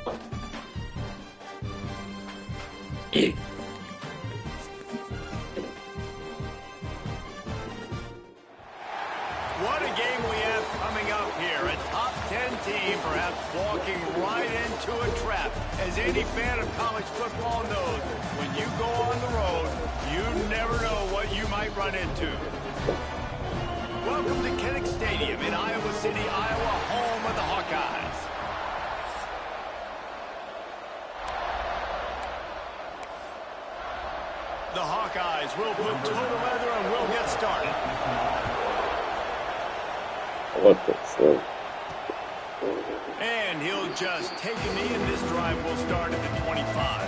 What a game we have coming up here. A top 10 team perhaps walking right into a trap. As any fan of college football knows, when you go on the road, you never know what you might run into. Welcome to Kinnick Stadium in Iowa City, Iowa, home of the Hawkeyes. The Hawkeyes will put total leather and we'll get started. What the fuck? And he'll just take a knee, and this drive will start at the 25.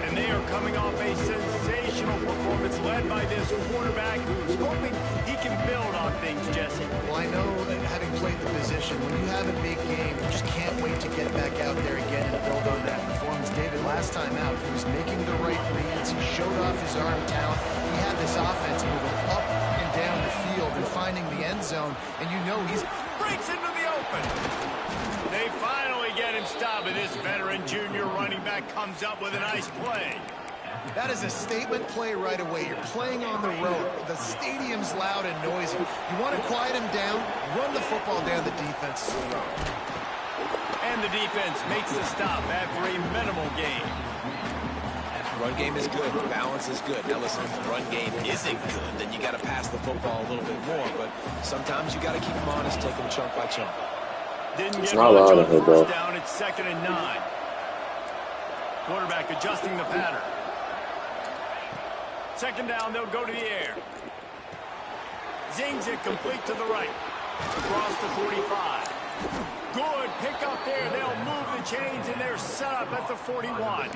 And they are coming off a sensational performance led by this quarterback who's hoping he can build on things, Jesse. Well, I know that having played the position, when you have a big game, you just can't wait to get back out there again and build on that performance. David, last time out, he was making the right reads. He showed off his arm talent. He had this offense moving up and down the field and finding the end zone, and you know he's breaks into the open. They finally get him stopped, and this veteran junior running back comes up with a nice play. That is a statement play right away. You're playing on the road. The stadium's loud and noisy. You want to quiet him down, run the football down the defense's throat. And the defense makes the stop after a minimal gain. Run game is good. Balance is good. Now listen, if the run game isn't good, then you got to pass the football a little bit more. But sometimes you got to keep them honest, take them chunk by chunk. Didn't get not much loud on of it, first though. down. It's 2nd and 9. Quarterback adjusting the pattern. 2nd down, they'll go to the air. Zings it complete to the right. Across the 45. Good pick up there. They'll move the chains, and they're set up at the 41.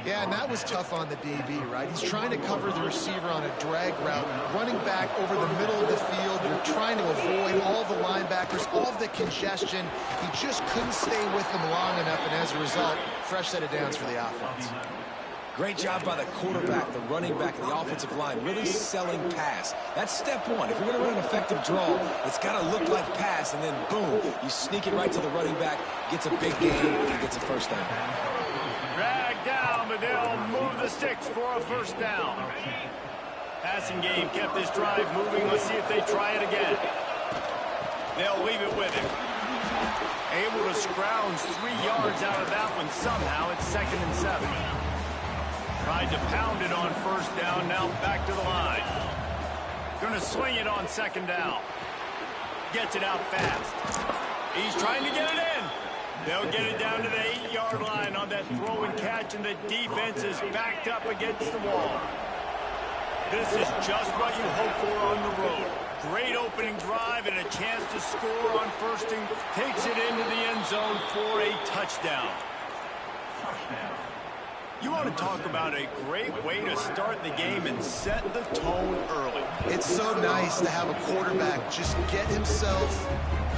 Yeah, and that was tough on the DB, right? He's trying to cover the receiver on a drag route, running back over the middle of the field. You're trying to avoid all the linebackers, all of the congestion. He just couldn't stay with them long enough, and as a result, fresh set of downs for the offense. Great job by the quarterback, the running back, and the offensive line, really selling pass. That's step one. If you're going to run an effective draw, it's got to look like pass, and then boom, you sneak it right to the running back, gets a big gain, and gets a first down. Drag down, but they'll move the sticks for a first down. Passing game kept this drive moving. Let's see if they try it again. They'll leave it with him. Able to scrounge 3 yards out of that one somehow. It's 2nd and 7. Tried to pound it on first down. Now back to the line. Going to swing it on 2nd down. Gets it out fast. He's trying to get it in. They'll get it down to the 8-yard line on that throw and catch, and the defense is backed up against the wall. This is just what you hope for on the road. Great opening drive and a chance to score on first and takes it into the end zone for a touchdown. You want to talk about a great way to start the game and set the tone early. It's so nice to have a quarterback just get himself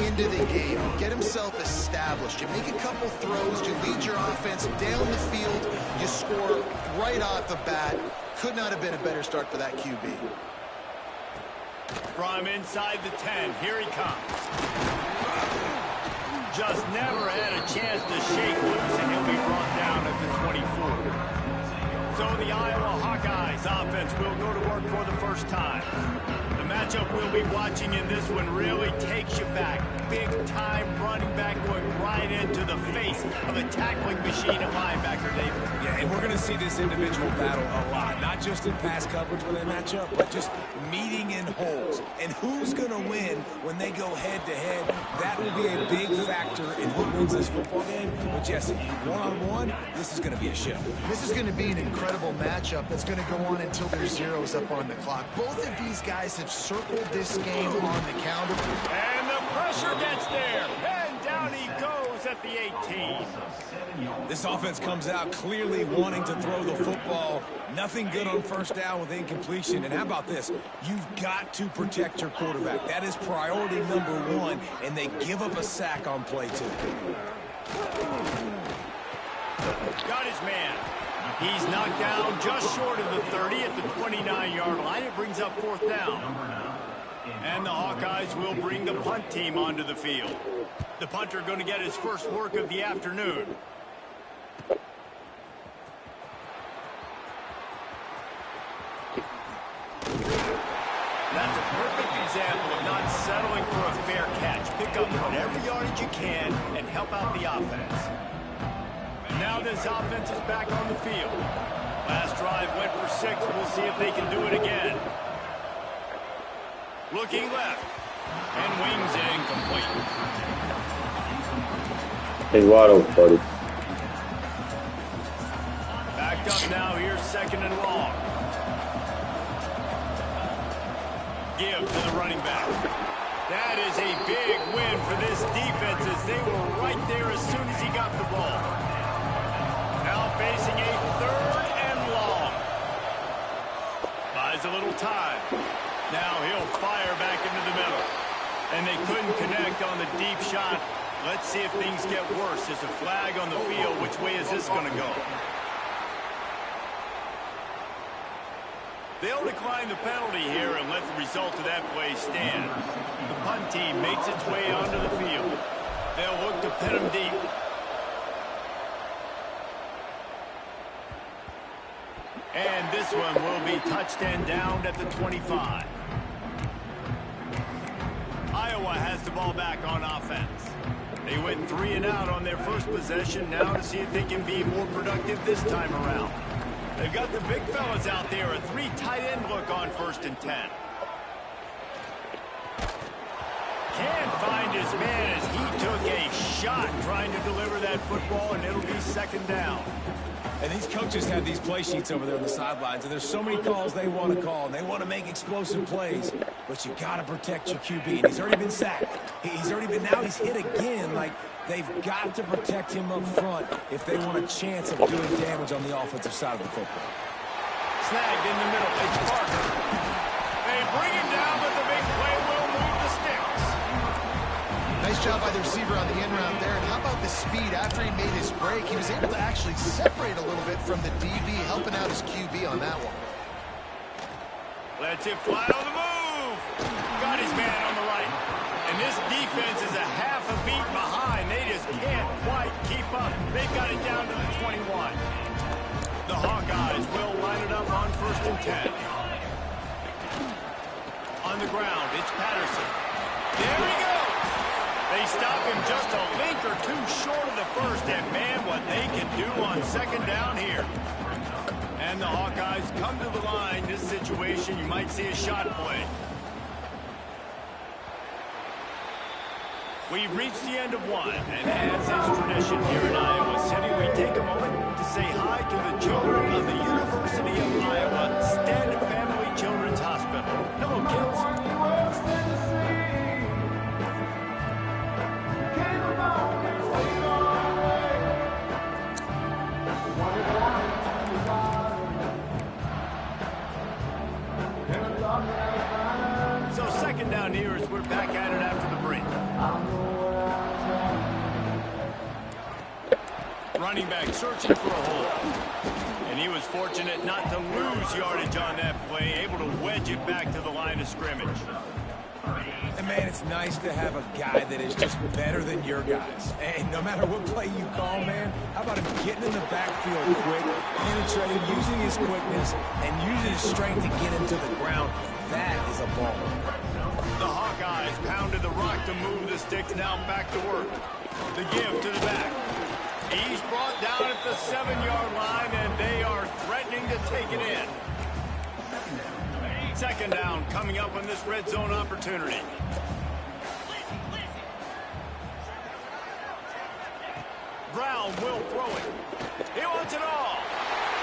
into the game, get himself established. You make a couple throws, you lead your offense down the field, you score right off the bat. Could not have been a better start for that QB. From inside the 10, here he comes. Just never had a chance to shake loose, and he'll be brought down at the 24. So the Iowa Hawkeyes offense will go to work for the first time. The matchup we'll be watching in this one really takes you back. Big-time running back going right into the face of a tackling machine at linebacker, David. Yeah, and we're going to see this individual battle a lot. Not just in pass coverage when they match up, but just meeting in holes. And who's going to win when they go head-to-head? That will be a big factor in who wins this football game. But, Jesse, one-on-one, this is going to be a show. This is going to be an incredible matchup that's going to go on until there's zeros up on the clock. Both of these guys have circled this game on the calendar. And the pressure gets there. And down he goes at the 18. This offense comes out clearly wanting to throw the football. Nothing good on first down with incompletion. And how about this? You've got to protect your quarterback. That is priority number one, and they give up a sack on play two. Got his man. He's knocked down just short of the 30 at the 29-yard line. It brings up 4th down. And the Hawkeyes will bring the punt team onto the field. The punter going to get his first work of the afternoon. That's a perfect example of not settling for a fair catch. Pick up whatever yardage you can and help out the offense. Now this offense is back on the field. Last drive went for 6. We'll see if they can do it again. Looking left. And wings it incomplete. Hey, Waddle, buddy. Backed up now. Here's 2nd and long. Give to the running back. That is a big win for this defense as they were right there as soon as he got the ball. Now facing a 3rd and long. Buys a little time. Now he'll fire back into the middle. And they couldn't connect on the deep shot. Let's see if things get worse. There's a flag on the field. Which way is this going to go? They'll decline the penalty here and let the result of that play stand. The punt team makes its way onto the field. They'll look to pin him deep. And this one will be touched and downed at the 25. Iowa has the ball back on offense. They went 3 and out on their first possession. Now to see if they can be more productive this time around. They've got the big fellas out there. A 3 tight end look on 1st and 10. Can't find his man as he took a shot trying to deliver that football, and it'll be 2nd down. And these coaches have these play sheets over there on the sidelines, and there's so many calls they want to call, and they want to make explosive plays. But you got to protect your QB, and he's already been sacked. He's already been, now he's hit again. Like, they've got to protect him up front if they want a chance of doing damage on the offensive side of the football. Snagged in the middle. It's Parker. They bring him down, but the big play will move the sticks. Nice job by the receiver on the in route there. And how about the speed? After he made his break, he was able to actually separate a little bit from the DB, helping out his QB on that one. Lets it fly on the move. Got his man on the right. And this defense is a half a beat behind. They just can't quite keep up. They've got it down to the 21. The Hawkeyes will line it up on 1st and 10. On the ground, it's Patterson. There he goes. They stop him just a link or 2 short of the first, and man, what they can do on 2nd down here. And the Hawkeyes come to the line. This situation, you might see a shot play. We've reached the end of one, and as is tradition here in Iowa City, we take a moment to say hi to the children of the University of Iowa Stead Family Children's Hospital. Hello, kids. So 2nd down here as we're back at it after the break. Running back searching for a hole. And he was fortunate not to lose yardage on that play, able to wedge it back to the line of scrimmage. And man, it's nice to have a guy that is just better than your guys. And no matter what play you call, man, how about him getting in the backfield quick, penetrating, using his quickness, and using his strength to get into the ground. That is a ball. The Hawkeyes pounded the rock to move the sticks. Now back to work. The give to the back. He's brought down at the 7-yard line, and they are threatening to take it in. 2nd down coming up on this red zone opportunity. Brown will throw it. He wants it all.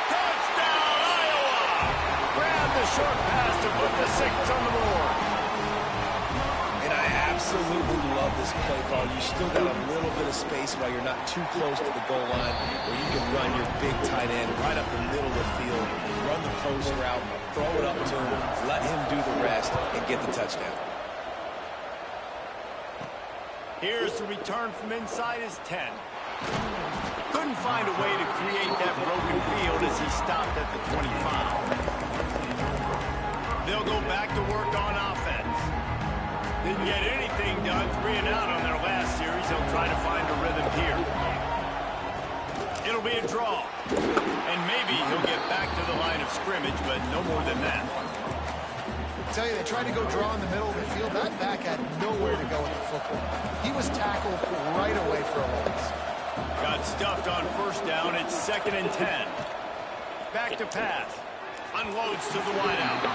Touchdown, Iowa! Grab the short pass to put the 6 on the board. And I absolutely love this play call. You still got a little bit of space while you're not too close to the goal line, where you can run your big tight end right up the middle of the field, run the post route, throw it up to him, let him do the rest, and get the touchdown. Here's the return from inside his 10. Couldn't find a way to create that broken field as he stopped at the 25. They'll go back to work on offense. got 3 and out on their last series. They'll try to find a rhythm here. It'll be a draw. And maybe he'll get back to the line of scrimmage, but no more than that. I tell you, they tried to go draw in the middle of the field. That back had nowhere to go with the football. He was tackled right away for a loss. Got stuffed on first down. It's 2nd and 10. Back to pass. Unloads to the wideout.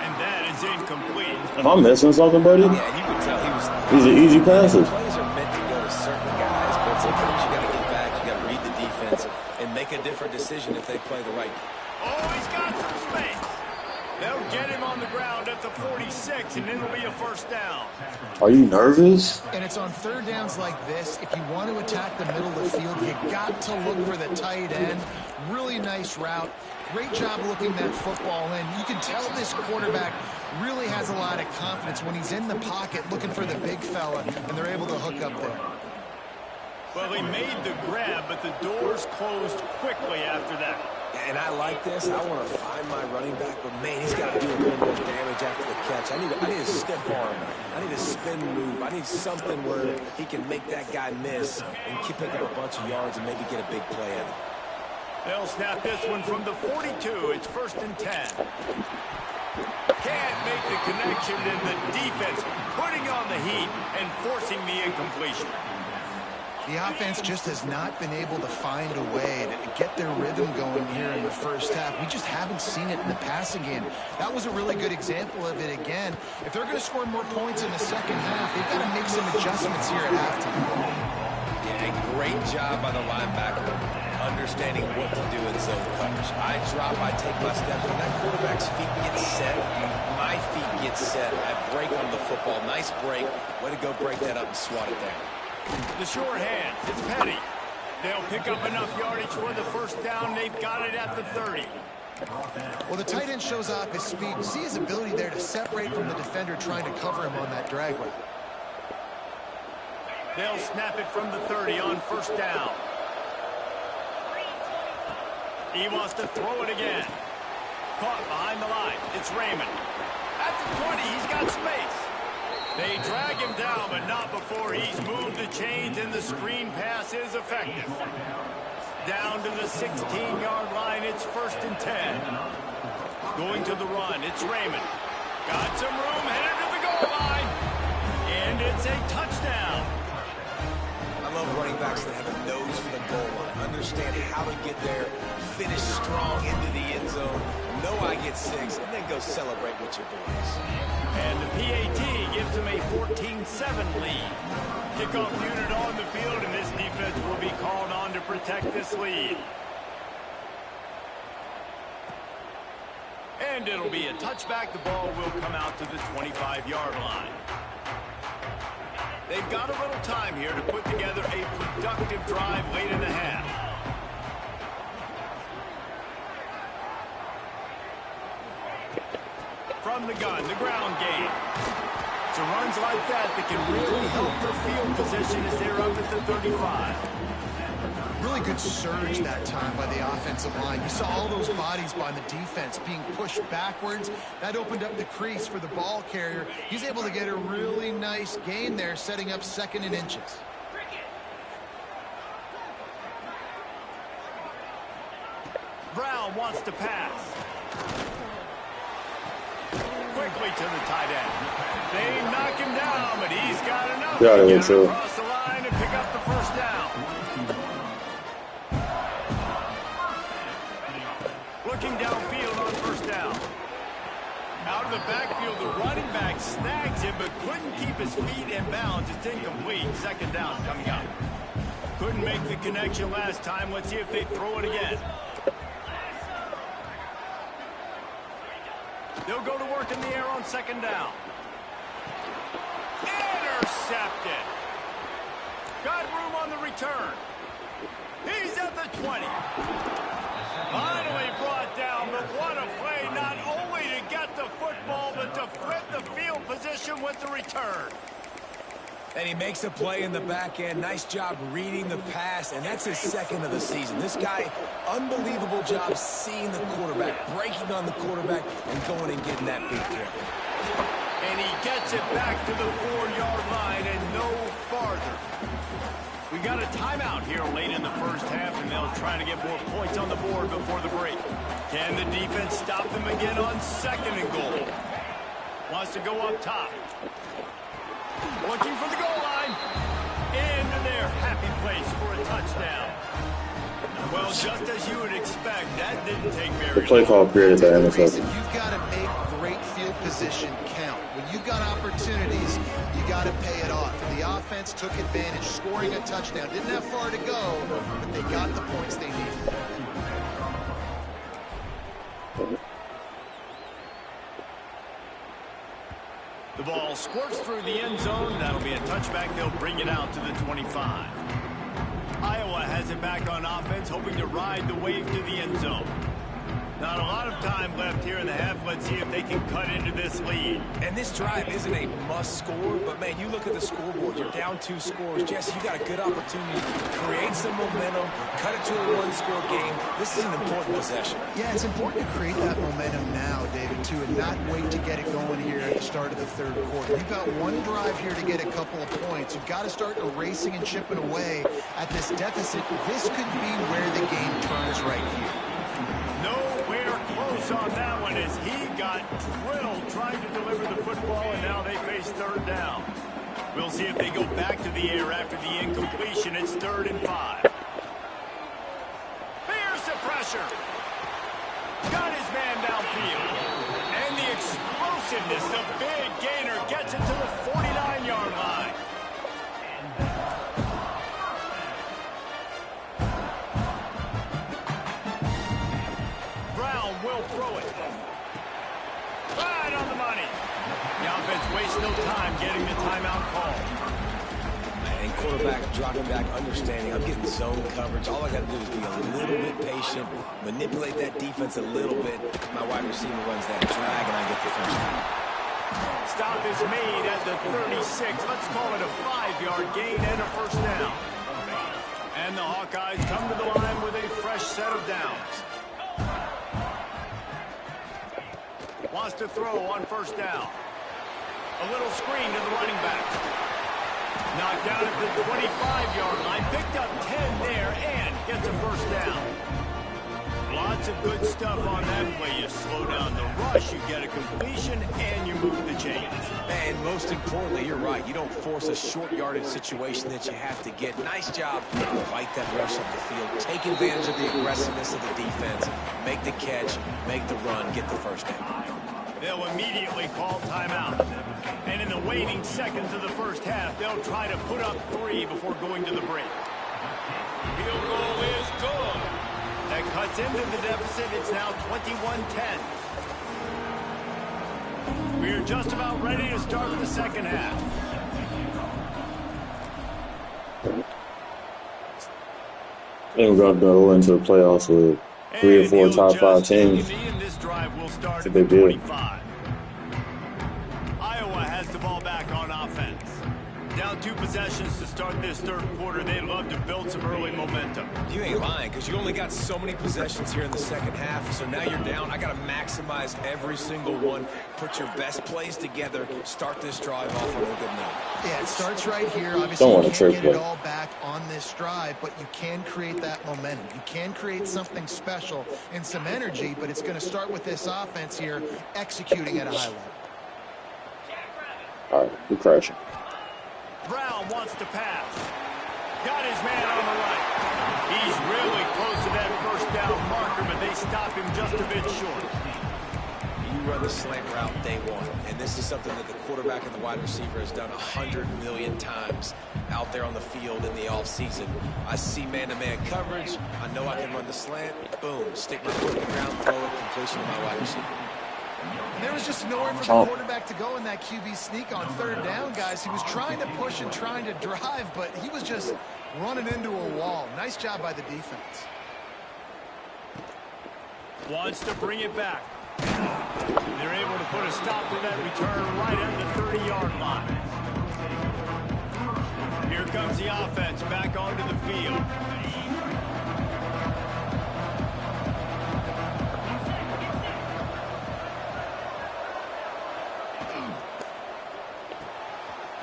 And that is incomplete. Am I missing something, buddy? Yeah, you could tell he was. These are easy passes. Plays are meant to go to certain guys, but sometimes you got to get back, you got to read the defense, and make a different decision if they play the right. Oh, he's got some space. They'll get him on the ground at the 46, and it'll be a first down. Are you nervous? And it's on 3rd downs like this. If you want to attack the middle of the field, you got to look for the tight end. Really nice route. Great job looking that football in. You can tell this quarterback really has a lot of confidence when he's in the pocket looking for the big fella, and they're able to hook up there. Well, he made the grab, but the doors closed quickly after that. And I like this. I want to find my running back, but man, he's got to do a little more damage after the catch. I need a stiff arm. I need a spin move. I need something where he can make that guy miss and keep picking up a bunch of yards and maybe get a big play at it. They'll snap this one from the 42. It's 1st and 10. Can't make the connection, and the defense putting on the heat and forcing the incompletion. The offense just has not been able to find a way to get their rhythm going here in the first half. We just haven't seen it in the passing game. That was a really good example of it again. If they're going to score more points in the second half, they've got to make some adjustments here at halftime. Yeah, great job by the linebacker understanding what to do in zone coverage. I drop, I take my steps. When that quarterback's feet get set, my feet get set. I break on the football. Nice break. Way to go break that up and swat it down. The short hand, it's Petty. They'll pick up enough yardage for the first down. They've got it at the 30. Well, the tight end shows off his speed. You see his ability there to separate from the defender trying to cover him on that drag route. They'll snap it from the 30 on first down. He wants to throw it again. Caught behind the line. It's Raymond. At the 20, he's got space. They drag him down, but not before he's moved the chains, and the screen pass is effective. Down to the 16-yard line, it's 1st and 10. Going to the run, it's Raymond. Got some room, headed to the goal line. And it's a touchdown. I love running backs that have a nose for the goal line. Understand how to get there, finish strong into the end zone, know I get 6, and then go celebrate with your boys. And the PAT gives them a 14-7 lead. Kickoff unit on the field, and this defense will be called on to protect this lead. And it'll be a touchback. The ball will come out to the 25-yard line. They've got a little time here to put together a productive drive late in the half. From the gun, the ground game. So runs like that can really help their field position as they're up at the 35. Really good surge that time by the offensive line. You saw all those bodies by the defense being pushed backwards. That opened up the crease for the ball carrier. He's able to get a really nice gain there, setting up 2nd and inches. Brown wants to pass. Quickly to the tight end. They knock him down, but he's got enough to get across the line and pick up the first down. Looking downfield on first down. Out of the backfield, the running back snags him, but couldn't keep his feet in bounds. It's incomplete. 2nd down coming up. Couldn't make the connection last time. Let's see if they throw it again. They'll go to work in the air on 2nd down. Intercepted. Got room on the return. He's at the 20. Finally brought down, but what a play, not only to get the football, but to flip the field position with the return. And he makes a play in the back end. Nice job reading the pass, and that's his 2nd of the season. This guy, unbelievable job seeing the quarterback, breaking on the quarterback, and going and getting that big play. And he gets it back to the 4-yard line and no farther. We got a timeout here late in the first half, and they'll try to get more points on the board before the break. Can the defense stop them again on 2nd and goal? Wants to go up top. Looking for the goal line. Into their happy place for a touchdown. Well, just as you would expect, that didn't take very long. The play call period at the NFL. You've got to make great field position count. When you've got opportunities, you got to pay it off. And the offense took advantage, scoring a touchdown. Didn't have far to go, but they got the points they needed. The ball squirts through the end zone. That'll be a touchback. They'll bring it out to the 25. Iowa has it back on offense, hoping to ride the wave to the end zone. Not a lot of time left here in the half. Let's see if they can cut into this lead. And this drive isn't a must score, but man, you look at the scoreboard, you're down 2 scores. Jesse, you got a good opportunity to create some momentum, cut it to a 1-score game. This is an important possession. Yeah, it's important to create that momentum now, David, too, and not wait to get it going here at the start of the 3rd quarter. You've got one drive here to get a couple of points. You've got to start erasing and chipping away at this deficit. This could be where the game turns right here. Nowhere close on that one as he got drilled trying to deliver the football, and now they face 3rd down. We'll see if they go back to the air after the incompletion. It's 3rd and 5. Here's the pressure. Got his man downfield. And the explosiveness, the big gainer gets it to the 49-yard line. Will throw it. Right on the money. The offense wastes no time getting the timeout call. And quarterback dropping back, understanding, I'm getting zone coverage. All I got to do is be a little bit patient, manipulate that defense a little bit. My wide receiver runs that drag, and I get the first down. Stop is made at the 36. Let's call it a 5-yard gain and a first down. And the Hawkeyes come to the line with a fresh set of downs. Wants to throw on first down. A little screen to the running back. Knocked down at the 25-yard line. Picked up 10 there and gets a first down. Lots of good stuff on that play. You slow down the rush, you get a completion, and you move the chains. And most importantly, you're right. You don't force a short yardage situation that you have to get. Nice job. Fight that rush up the field. Take advantage of the aggressiveness of the defense. Make the catch, make the run, get the first down. They'll immediately call timeout. And in the waning seconds of the first half, they'll try to put up 3 before going to the break. Field goal is good. That cuts into the deficit. It's now 21-10. We're just about ready to start the second half. I think we're going to go into the playoffs with 3 or 4 top 5 teams. This drive will start It's a at big the deal. 25. Iowa has the ball back on offense. Down 2 possessions to start this 3rd quarter. They'd love to build some early momentum. You ain't lying, because you only got so many possessions here in the second half, so now you're down. I got to maximize every single one, put your best plays together, start this drive off on a good note. Yeah, it starts right here. Obviously, Don't you want to can't trick get it play. all back on this drive, but you can create that momentum. You can create something special and some energy, but it's going to start with this offense here executing at a high level. All right, we're crashing. Brown wants to pass. Got his man on the right. He's really close to that first down marker, but they stop him just a bit short. You run the slant route day one, and this is something that the quarterback and the wide receiver has done 100 million times out there on the field in the offseason. I see man-to-man coverage. I know I can run the slant. Boom, stick my foot in the ground, throw it, completion to my wide receiver. And there was just nowhere for the quarterback to go in that QB sneak on 3rd down, guys. He was trying to push and trying to drive, but he was just running into a wall. Nice job by the defense. Wants to bring it back. They're able to put a stop to that return right at the 30-yard line. Here comes the offense back onto the field.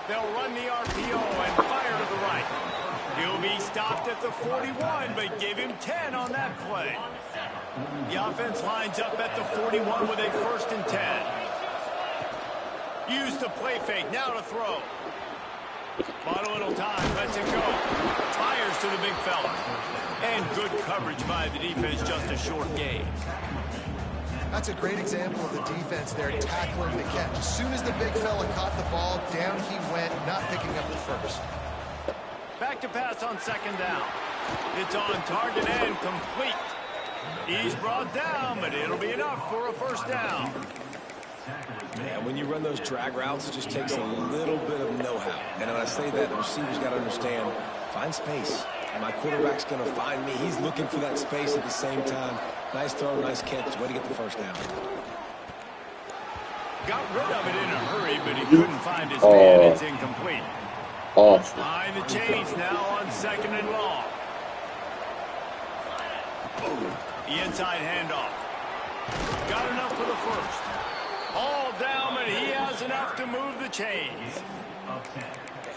They'll run the RPO and fire to the right. He'll be stopped at the 41, but give him 10 on that play. The offense lines up at the 41 with a 1st and 10. Use the play fake, now to throw. Bought a little time, lets it go. Fires to the big fella. And good coverage by the defense, just a short gain. That's a great example of the defense there tackling the catch. As soon as the big fella caught the ball, down he went, not picking up the first. Back to pass on 2nd down. It's on target and complete. He's brought down, but it'll be enough for a 1st down. Yeah, when you run those drag routes, it just takes a little bit of know-how. And when I say that, the receiver's got to understand, find space. My quarterback's going to find me. He's looking for that space at the same time. Nice throw, nice catch. Way to get the 1st down. Got rid of it in a hurry, but he couldn't find his man. It's incomplete. Behind the chains now on 2nd and long. The inside handoff. Got enough for the 1st. All down, but he has enough to move the chains.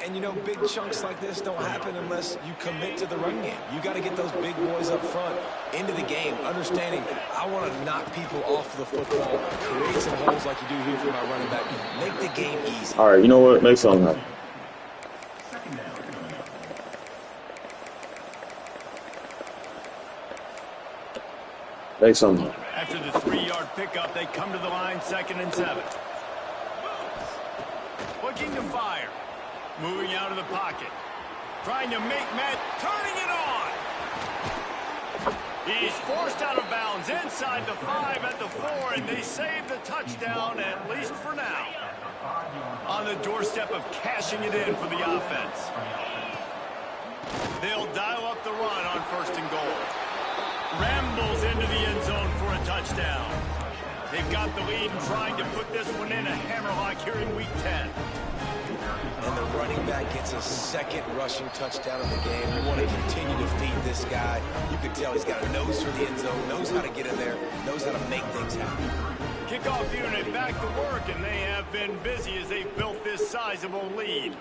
And, you know, big chunks like this don't happen unless you commit to the run game. You got to get those big boys up front into the game, understanding I want to knock people off the football, create some holes like you do here for my running back, make the game easy. All right, you know what? Make something happen. Make something happen. After the 3-yard pickup, they come to the line, 2nd and 7. Looking to fire. Moving out of the pocket. Trying to make Matt, turning it on. He's forced out of bounds inside the 5 at the 4, and they save the touchdown, at least for now. On the doorstep of cashing it in for the offense. They'll dial up the run on 1st and goal. Rambles into the end zone for a touchdown. They've got the lead and trying to put this one in a hammerlock here in Week 10. And the running back gets a 2nd rushing touchdown of the game. We want to continue to feed this guy. You can tell he's got a nose for the end zone, knows how to get in there, knows how to make things happen. Kickoff unit back to work, and they have been busy as they've built this sizable lead.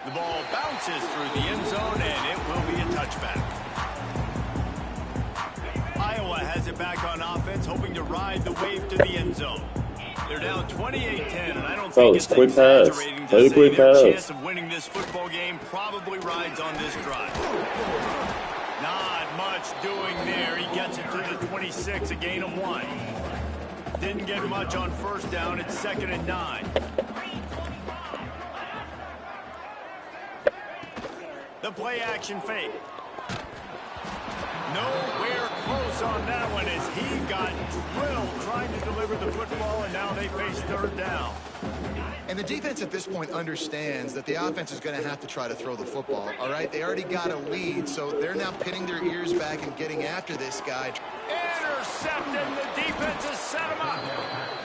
The ball bounces through the end zone, and it will be a touchback. Iowa has it back on offense, hoping to ride the wave to the end zone. They're down 28-10, and I don't think it's exaggerating to say their chance of winning this football game probably rides on this drive. Not much doing there. He gets it to the 26, a gain of 1. Didn't get much on 1st down. It's 2nd and 9. The play action fake. Nowhere close on that one as he got drilled trying to deliver the football, and now they face 3rd down. And the defense at this point understands that the offense is going to have to try to throw the football, all right? They already got a lead, so they're now pinning their ears back and getting after this guy. Intercepted, and the defense has set him up.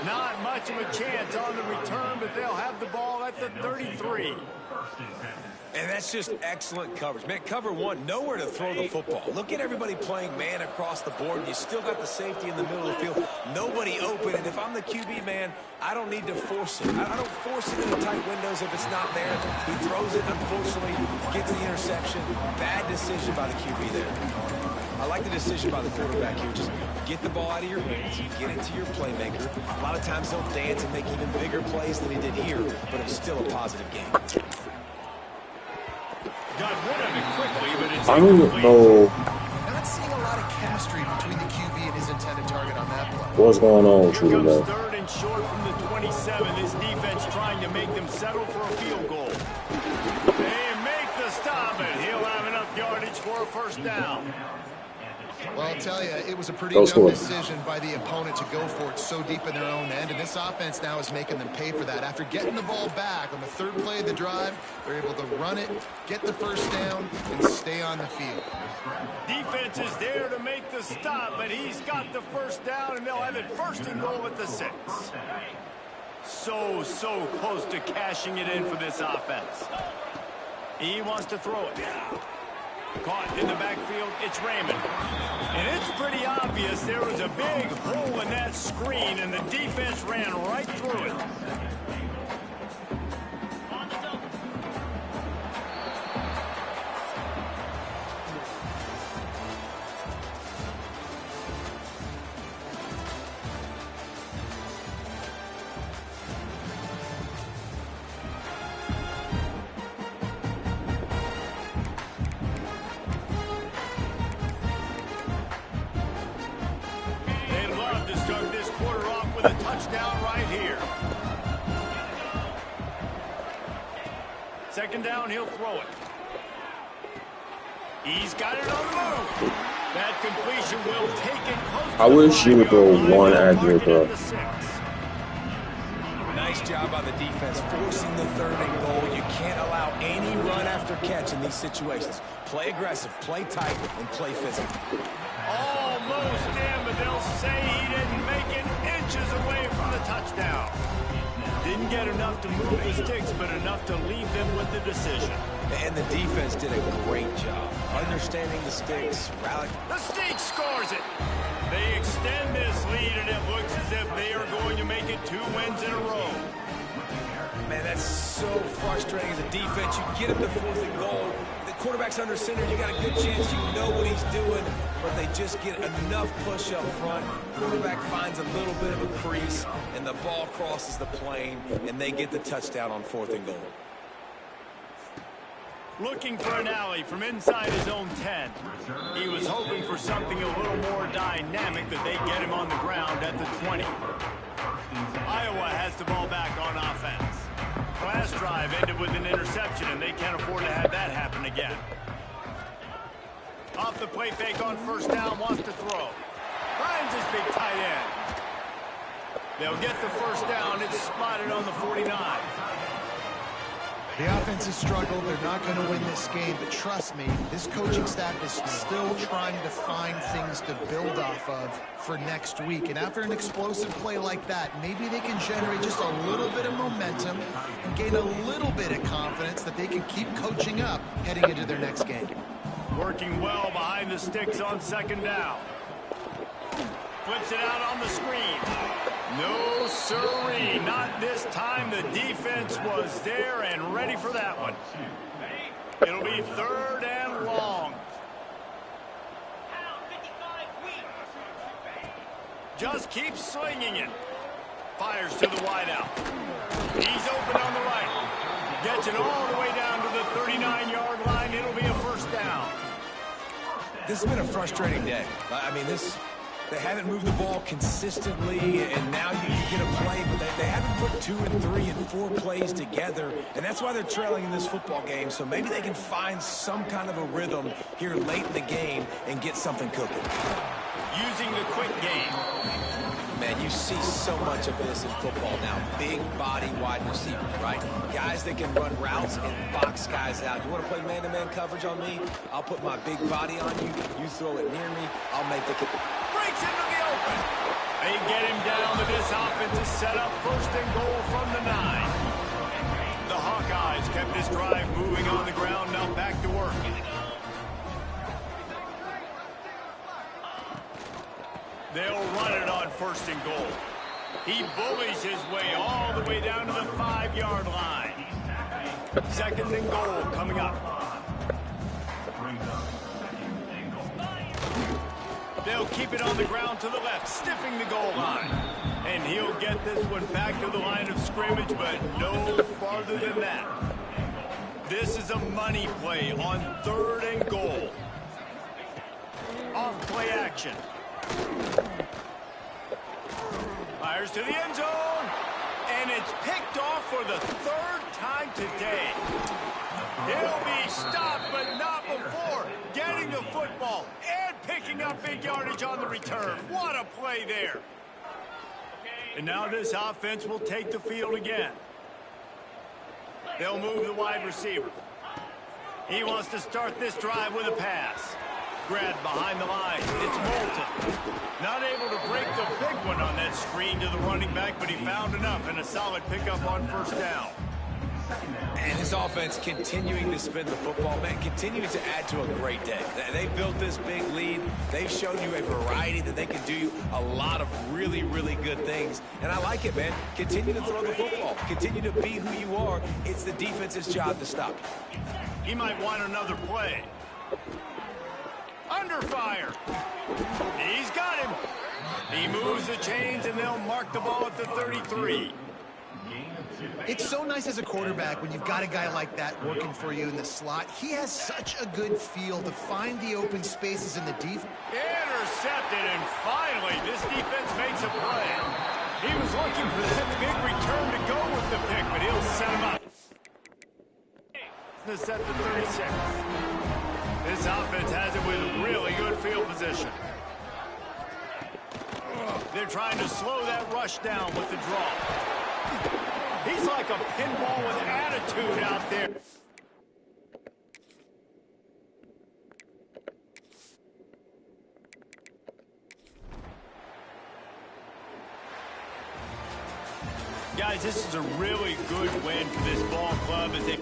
Not much of a chance on the return, but they'll have the ball at the 33. And that's just excellent coverage. Man, cover 1, nowhere to throw the football. Look at everybody playing man across the board. You still got the safety in the middle of the field. Nobody open. And if I'm the QB, man, I don't need to force it. I don't force it into tight windows if it's not there. He throws it, unfortunately, gets the interception. Bad decision by the QB there. I like the decision by the quarterback here. Just get the ball out of your hands, get it to your playmaker. A lot of times he'll dance and make even bigger plays than he did here, but it's still a positive game. Got rid of it quickly, but it's I don't know Not seeing a lot of chemistry between the QB and his intended target on that play. what's going on with Here you comes today. 3rd and short from the 27. This defense trying to make them settle for a field goal. They make the stop, and he'll have enough yardage for a 1st down. Well, I'll tell you, it was a pretty dumb decision by the opponent to go for it so deep in their own end, and this offense now is making them pay for that. After getting the ball back on the 3rd play of the drive, they're able to run it, get the 1st down, and stay on the field. Defense is there to make the stop, but he's got the 1st down, and they'll have it 1st and goal at the 6. So close to cashing it in for this offense. He wants to throw it. Caught in the backfield, it's Raymond. And it's pretty obvious there was a big hole in that screen, and the defense ran right through it. Second down, he'll throw it. He's got it on the move. That completion will take it close to I wish you would throw one accurate throw. Nice job by the defense forcing the 3rd and goal. You can't allow any run after catch in these situations. Play aggressive, play tight, and play physical. Almost in, but they'll say he didn't make it inches away from the touchdown. Didn't get enough to move the sticks, but enough to leave them with the decision. And the defense did a great job understanding the sticks, rally. The Stakes scores it. They extend this lead, and it looks as if they are going to make it 2 wins in a row. Man, that's so frustrating as a defense. You get him to 4th and goal. The quarterback's under center. You got a good chance you know what he's doing, but they just get enough push up front. Quarterback finds a little bit of a crease, and the ball crosses the plane, and they get the touchdown on 4th and goal. Looking for an alley from inside his own 10. He was hoping for something a little more dynamic, that they get him on the ground at the 20. Iowa has the ball back on offense. Last drive ended with an interception, and they can't afford to have that happen again. Off the play fake on 1st down, wants to throw. Finds his big tight end. They'll get the 1st down. It's spotted on the 49. The offense has struggled. They're not going to win this game, but trust me, this coaching staff is still trying to find things to build off of for next week. And after an explosive play like that, maybe they can generate just a little bit of momentum and gain a little bit of confidence that they can keep coaching up heading into their next game. Working well behind the sticks on 2nd down. Flips it out on the screen. No, sirree, not this time. The defense was there and ready for that one. It'll be 3rd and long. Just keeps slinging it. Fires to the wideout. He's open on the right. Gets it all the way down to the 39-yard line. It'll be a 1st down. This has been a frustrating day. I mean, they haven't moved the ball consistently, and now you get a play, but they haven't put 2 and 3 and 4 plays together, and that's why they're trailing in this football game. So maybe they can find some kind of a rhythm here late in the game and get something cooking. Using the quick game. Man, you see so much of this in football now. Big body wide receivers, right? Guys that can run routes and box guys out. You want to play man-to-man coverage on me? I'll put my big body on you. You throw it near me, I'll make the kick. Breaks into the open. They get him down, but this offense is set up 1st and goal from the 9. The Hawkeyes kept this drive moving on the ground. Now back to work. They'll run it on 1st and goal. He bullies his way all the way down to the 5-yard line. 2nd and goal coming up. They'll keep it on the ground to the left, stiffing the goal line. And he'll get this one back to the line of scrimmage, but no farther than that. This is a money play on 3rd and goal. Off play action. Fires to the end zone, and it's picked off for the 3rd time today. He'll be stopped, but not before getting the football and picking up big yardage on the return. What a play there. And now this offense will take the field again. They'll move the wide receiver. He wants to start this drive with a pass. Grabbed behind the line. It's Moulton. Not able to break the big one on that screen to the running back, but he found enough and a solid pickup on 1st down. And his offense continuing to spin the football, man, continuing to add to a great day. They built this big lead. They've shown you a variety that they can do a lot of really, really good things. And I like it, man. Continue to throw the football. Continue to be who you are. It's the defense's job to stop you. He might want another play. Under fire. He's got him. He moves the chains, and they'll mark the ball at the 33. It's so nice as a quarterback when you've got a guy like that working for you in the slot. He has such a good feel to find the open spaces in the defense. Intercepted, and finally, this defense makes a play. He was looking for that big return to go with the pick, but he'll set him up. This at the 36. This offense has it with really good field position. They're trying to slow that rush down with the draw. He's like a pinball with attitude out there. Guys, this is a really good win for this ball club as they